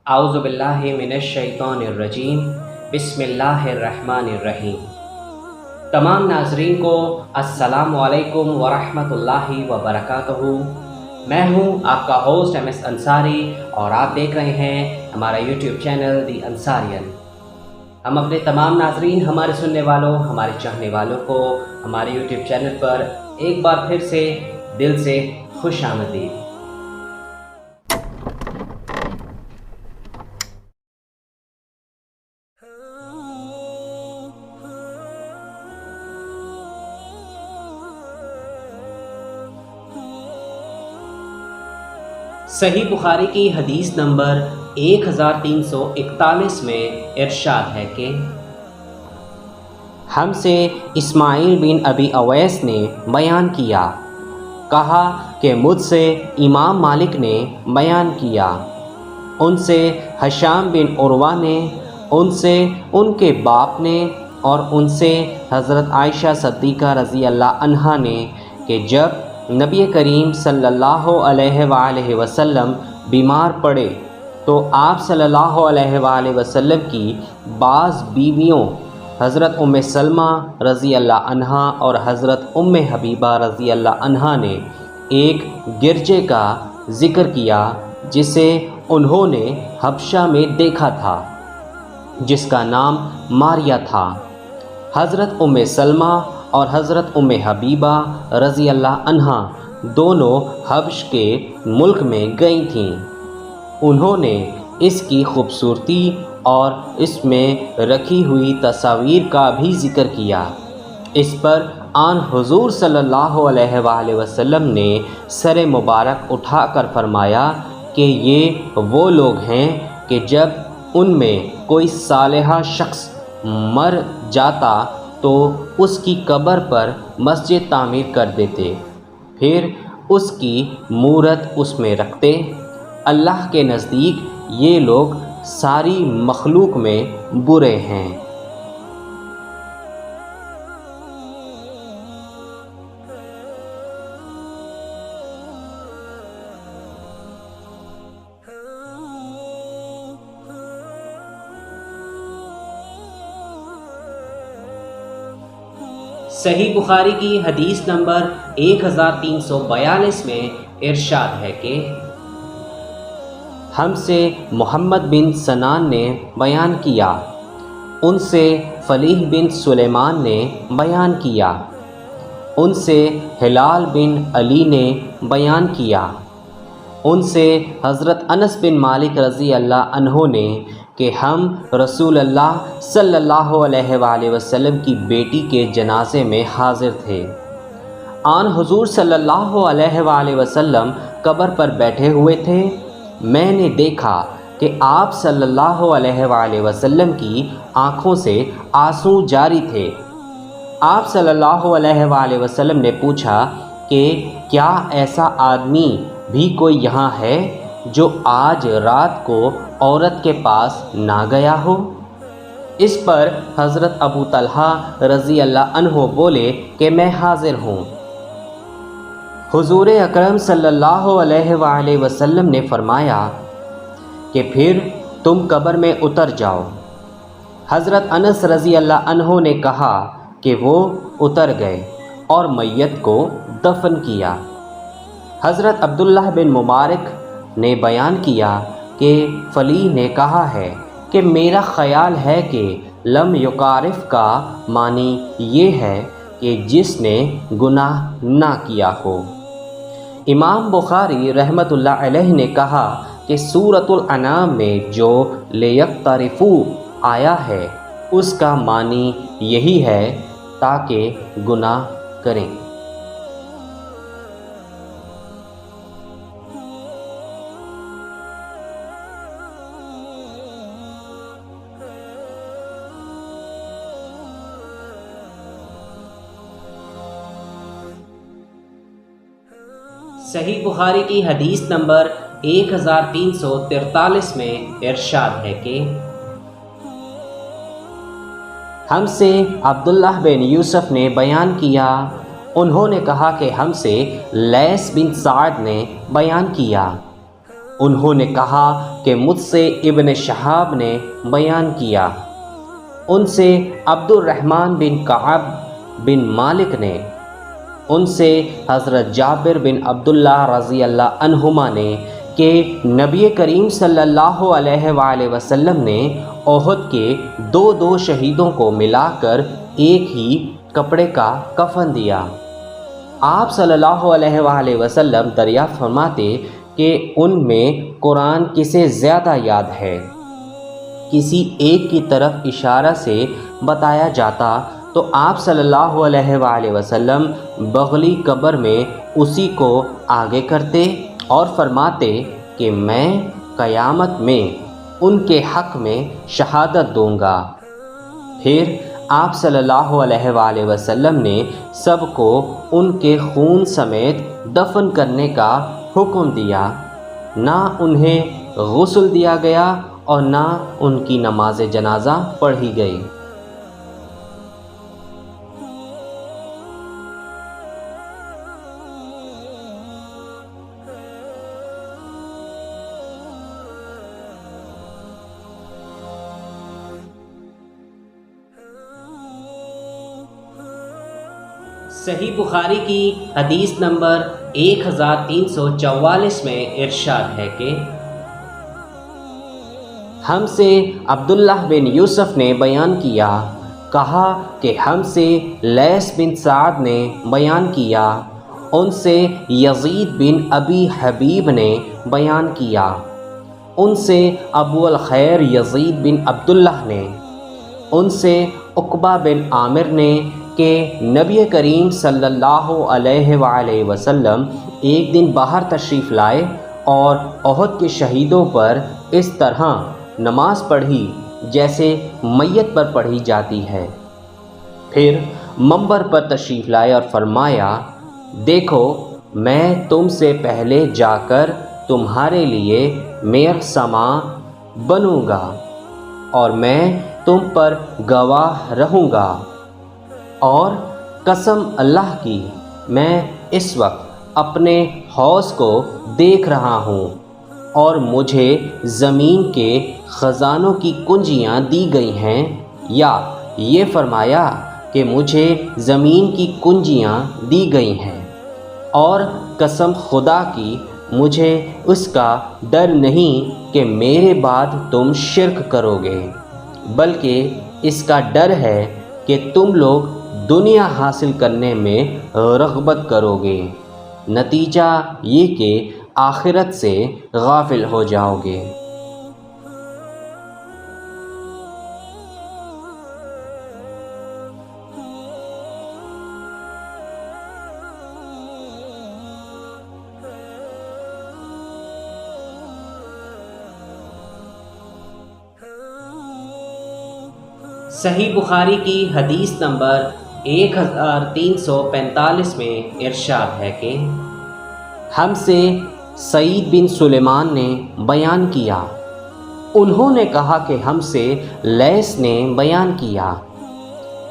اعوذ باللہ من الشیطان الرجیم بسم اللہ الرحمن الرحیم۔ تمام ناظرین کو السلام علیکم ورحمۃ اللہ وبرکاتہ۔ میں ہوں آپ کا ہوسٹ ایم ایس انصاری اور آپ دیکھ رہے ہیں ہمارا یوٹیوب چینل دی انصاریان۔ ہم اپنے تمام ناظرین، ہمارے سننے والوں، ہمارے چاہنے والوں کو ہمارے یوٹیوب چینل پر ایک بار پھر سے دل سے خوش آمدید۔ صحیح بخاری کی حدیث نمبر 1341 میں ارشاد ہے کہ ہم سے اسماعیل بن ابی اویس نے بیان کیا، کہا کہ مجھ سے امام مالک نے بیان کیا، ان سے ہشام بن عروہ نے، ان سے ان کے باپ نے، اور ان سے حضرت عائشہ صدیقہ رضی اللہ عنہا نے کہ جب نبی کریم صلی اللہ علیہ وآلہ وسلم بیمار پڑے تو آپ صلی اللہ علیہ وآلہ وسلم کی بعض بیویوں حضرت ام سلمہ رضی اللہ عنہا اور حضرت ام حبیبہ رضی اللہ عنہا نے ایک گرجے کا ذکر کیا جسے انہوں نے حبشہ میں دیکھا تھا، جس کا نام ماریہ تھا۔ حضرت ام سلمہ اور حضرت ام حبیبہ رضی اللہ عنہا دونوں حبش کے ملک میں گئی تھیں۔ انہوں نے اس کی خوبصورتی اور اس میں رکھی ہوئی تصاویر کا بھی ذکر کیا۔ اس پر آن حضور صلی اللہ علیہ وآلہ وسلم نے سر مبارک اٹھا کر فرمایا کہ یہ وہ لوگ ہیں کہ جب ان میں کوئی صالحہ شخص مر جاتا تو اس کی قبر پر مسجد تعمیر کر دیتے، پھر اس کی مورت اس میں رکھتے۔ اللہ کے نزدیک یہ لوگ ساری مخلوق میں برے ہیں۔ صحیح بخاری کی حدیث نمبر 1342 میں ارشاد ہے کہ ہم سے محمد بن سنان نے بیان کیا، ان سے فلیح بن سلیمان نے بیان کیا، ان سے ہلال بن علی نے بیان کیا، ان سے حضرت انس بن مالک رضی اللہ عنہ نے کہ ہم رسول اللہ صلی اللہ علیہ وآلہ وسلم کی بیٹی کے جنازے میں حاضر تھے۔ آن حضور صلی اللہ علیہ وآلہ وسلم قبر پر بیٹھے ہوئے تھے۔ میں نے دیکھا کہ آپ صلی اللہ علیہ وآلہ وسلم کی آنکھوں سے آنسو جاری تھے۔ آپ صلی اللہ علیہ وآلہ وسلم نے پوچھا کہ کیا ایسا آدمی بھی کوئی یہاں ہے جو آج رات کو عورت کے پاس نہ گیا ہو؟ اس پر حضرت ابو طلحہ رضی اللہ عنہ بولے کہ میں حاضر ہوں۔ حضور اکرم صلی اللہ علیہ وآلہ وسلم نے فرمایا کہ پھر تم قبر میں اتر جاؤ۔ حضرت انس رضی اللہ عنہ نے کہا کہ وہ اتر گئے اور میت کو دفن کیا۔ حضرت عبداللہ بن مبارک نے بیان کیا کہ فلیح نے کہا ہے کہ میرا خیال ہے کہ لم یقارف کا معنی یہ ہے کہ جس نے گناہ نہ کیا ہو۔ امام بخاری رحمۃ اللہ علیہ نے کہا کہ سورۃ الانعام میں جو لیقترفوا آیا ہے اس کا معنی یہی ہے تاکہ گناہ کریں۔ صحیح بخاری کی حدیث نمبر 1343 میں ارشاد ہے کہ ہم سے عبداللہ بن یوسف نے بیان کیا، انہوں نے کہا کہ ہم سے لیث بن سعد نے بیان کیا، انہوں نے کہا کہ مجھ سے ابن شہاب نے بیان کیا، ان سے عبد الرحمن بن کعب بن مالک نے، ان سے حضرت جابر بن عبداللہ رضی اللہ عنہما نے کہ نبی کریم صلی اللہ علیہ وآلہ وسلم نے احد کے دو شہیدوں کو ملا کر ایک ہی کپڑے کا کفن دیا۔ آپ صلی اللہ علیہ وآلہ وسلم دریافت فرماتے کہ ان میں قرآن کسے زیادہ یاد ہے؟ کسی ایک کی طرف اشارہ سے بتایا جاتا تو آپ صلی اللہ علیہ وآلہ وسلم بغلی قبر میں اسی کو آگے کرتے اور فرماتے کہ میں قیامت میں ان کے حق میں شہادت دوں گا۔ پھر آپ صلی اللہ علیہ وآلہ وسلم نے سب کو ان کے خون سمیت دفن کرنے کا حکم دیا، نہ انہیں غسل دیا گیا اور نہ ان کی نماز جنازہ پڑھی گئی۔ صحیح بخاری کی حدیث نمبر 1344 میں ارشاد ہے کہ ہم سے عبداللہ بن یوسف نے بیان کیا، کہا کہ ہم سے لیث بن سعد نے بیان کیا، ان سے یزید بن ابی حبیب نے بیان کیا، ان سے ابو الخیر یزید بن عبداللہ نے، ان سے عقبہ بن عامر نے کہ نبی کریم صلی اللہ علیہ وآلہ وسلم ایک دن باہر تشریف لائے اور احد کے شہیدوں پر اس طرح نماز پڑھی جیسے میت پر پڑھی جاتی ہے۔ پھر منبر پر تشریف لائے اور فرمایا، دیکھو میں تم سے پہلے جا کر تمہارے لیے میر سما بنوں گا اور میں تم پر گواہ رہوں گا، اور قسم اللہ کی میں اس وقت اپنے حوض کو دیکھ رہا ہوں اور مجھے زمین کے خزانوں کی کنجیاں دی گئی ہیں، یا یہ فرمایا کہ مجھے زمین کی کنجیاں دی گئی ہیں، اور قسم خدا کی مجھے اس کا ڈر نہیں کہ میرے بعد تم شرک کرو گے، بلکہ اس کا ڈر ہے کہ تم لوگ دنیا حاصل کرنے میں رغبت کرو گے، نتیجہ یہ کہ آخرت سے غافل ہو جاؤ گے۔ صحیح بخاری کی حدیث نمبر 1345 میں ارشاد ہے کہ ہم سے سعید بن سلیمان نے بیان کیا، انہوں نے کہا کہ ہم سے لیث نے بیان کیا،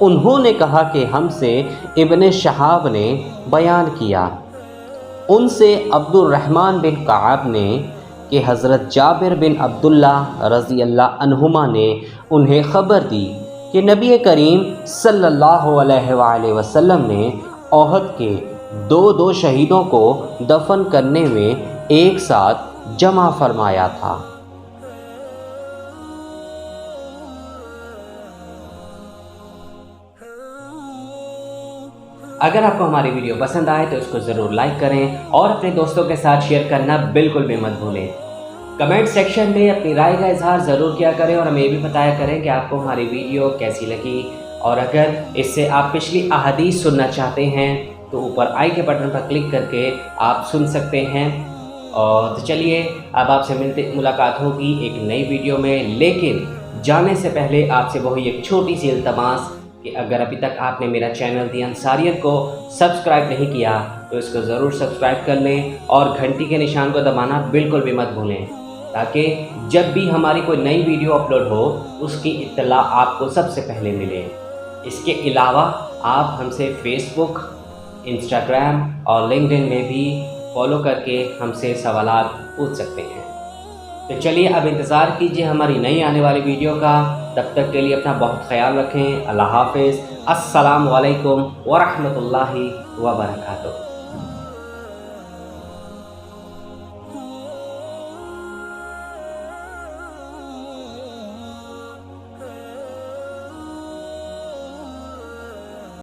انہوں نے کہا کہ ہم سے ابن شہاب نے بیان کیا، ان سے عبد الرحمن بن کعب نے کہ حضرت جابر بن عبداللہ رضی اللہ عنہما نے انہیں خبر دی کہ نبی کریم صلی اللہ علیہ وآلہ وسلم نے احد کے دو شہیدوں کو دفن کرنے میں ایک ساتھ جمع فرمایا تھا۔ اگر آپ کو ہماری ویڈیو پسند آئے تو اس کو ضرور لائک کریں اور اپنے دوستوں کے ساتھ شیئر کرنا بالکل بھی مت بھولیں۔ کمنٹ سیکشن میں اپنی رائے کا اظہار ضرور کیا کریں اور ہمیں یہ بھی بتایا کریں کہ آپ کو ہماری ویڈیو کیسی لگی، اور اگر اس سے آپ پچھلی احادیث سننا چاہتے ہیں تو اوپر آئی کے بٹن پر کلک کر کے آپ سن سکتے ہیں۔ اور تو چلیے اب آپ سے ملاقات ہوگی ایک نئی ویڈیو میں، لیکن جانے سے پہلے آپ سے وہی ایک چھوٹی سی التماس کہ اگر ابھی تک آپ نے میرا چینل دی انصاریت کو سبسکرائب نہیں کیا تو اس کو ضرور سبسکرائب کر لیں اور گھنٹی کے نشان کو دبانا بالکل بھی مت بھولیں، تاکہ جب بھی ہماری کوئی نئی ویڈیو اپلوڈ ہو اس کی اطلاع آپ کو سب سے پہلے ملے۔ اس کے علاوہ آپ ہم سے فیس بک، انسٹاگرام اور لنکڈ ان میں بھی فالو کر کے ہم سے سوالات پوچھ سکتے ہیں۔ تو چلیے اب انتظار کیجیے ہماری نئی آنے والی ویڈیو کا. تب تک کے لیے اپنا بہت خیال رکھیں. اللہ حافظ. السلام علیکم ورحمۃ اللہ وبرکاتہ.